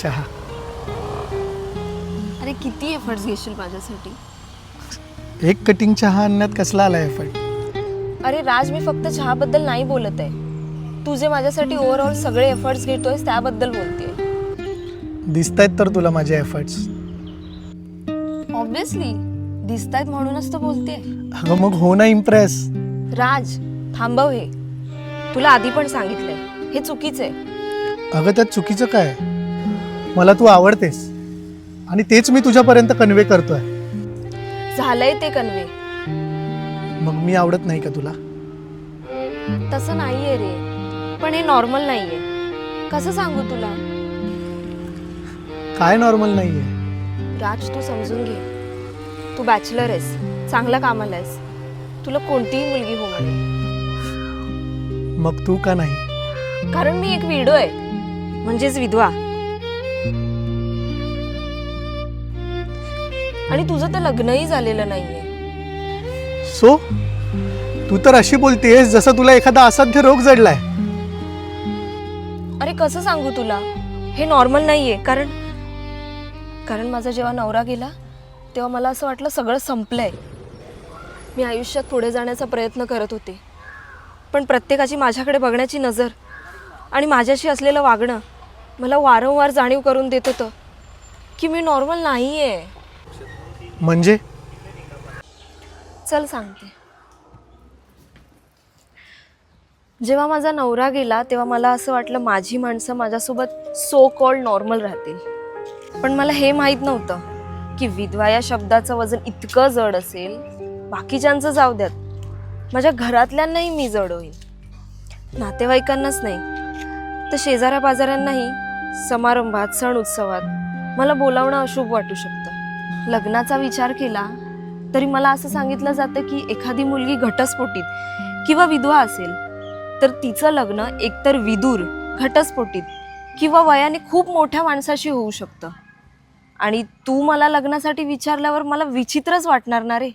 चहा. अरे किती एफर्ट्स घेशील माझ्यासाठी? एक कटिंग चहा आणण्यात कसला आला एफर्ट? अरे राज, मी फक्त चहाबद्दल नाही बोलत आहे. तू जे माझ्यासाठी ओव्हरऑल सगळे एफर्ट्स घेतोयस त्याबद्दल बोलतेय. दिसतायत तर तुला माझे एफर्ट्स. ऑब्विसली दिसतायत म्हणूनच तर बोलतेय. अगं मग हो ना इम्प्रेस. राज थांबव हे. तुला आधी पण सांगितलंय हे चुकीचं आहे. अगं त्यात चुकीचं काय? मला तू आवडतेस आणि तेच मी तुझ्यापर्यंत कन्वे करतोय. झालंय ते कन्वे. मग मी आवडत नाही का तुला? तसं नाहीये रे, पण हे नॉर्मल नाहीये. कसं सांगू तुला? काय नॉर्मल नाहीये? राज तू समजून घे. तू बॅचलर आहेस, चांगल्या कामाला आहेस. तुला कोणतीही मुलगी हो म्हणे. मग तू का नाही? कारण मी एक विडो आहे, म्हणजेच विधवा. आणि तुझं तर लग्नही झालेलं नाहीये. सो तू तर अशी बोलतेस जसं तुला एखादा असाध्य रोग जडलाय. अरे कसं सांगू तुला? हे नॉर्मल नाहीये. कारण माझा जेव्हा नवरा गेला तेव्हा मला असं वाटलं सगळं संपलंय. मी आयुष्यात पुढे जाण्याचा प्रयत्न करत होते, पण प्रत्येकाची माझ्याकडे बघण्याची नजर आणि माझ्याशी असलेलं वागणं मला वारंवार जाणीव करून देत होतं की मी नॉर्मल नाहीये. म्हणजे? चल सांगते. जेव्हा माझा नवरा गेला तेव्हा मला असं वाटलं माझी माणसं माझ्यासोबत सो कॉल्ड नॉर्मल राहतील. पण मला हे माहीत नव्हतं की विधवा या शब्दाचं वजन इतकं जड असेल. बाकीच्यांचं जाऊ द्यात, माझ्या घरातल्यांनाही मी जड होईल. नातेवाईकांनाच नाही तर शेजाऱ्या पाजाऱ्यांनाही समारंभात, सण उत्सवात मला बोलावणं अशुभ वाटू शकतं. लग्नाचा विचार केला तरी मला असं सांगितलं जातं की एखादी मुलगी घटस्फोटीत किंवा विधवा असेल तर तिचं लग्न एकतर विदूर, घटस्फोटीत किंवा वयाने खूप मोठ्या माणसाशी होऊ शकतं. आणि तू मला लग्नासाठी विचारल्यावर मला विचित्रच वाटणार ना रे.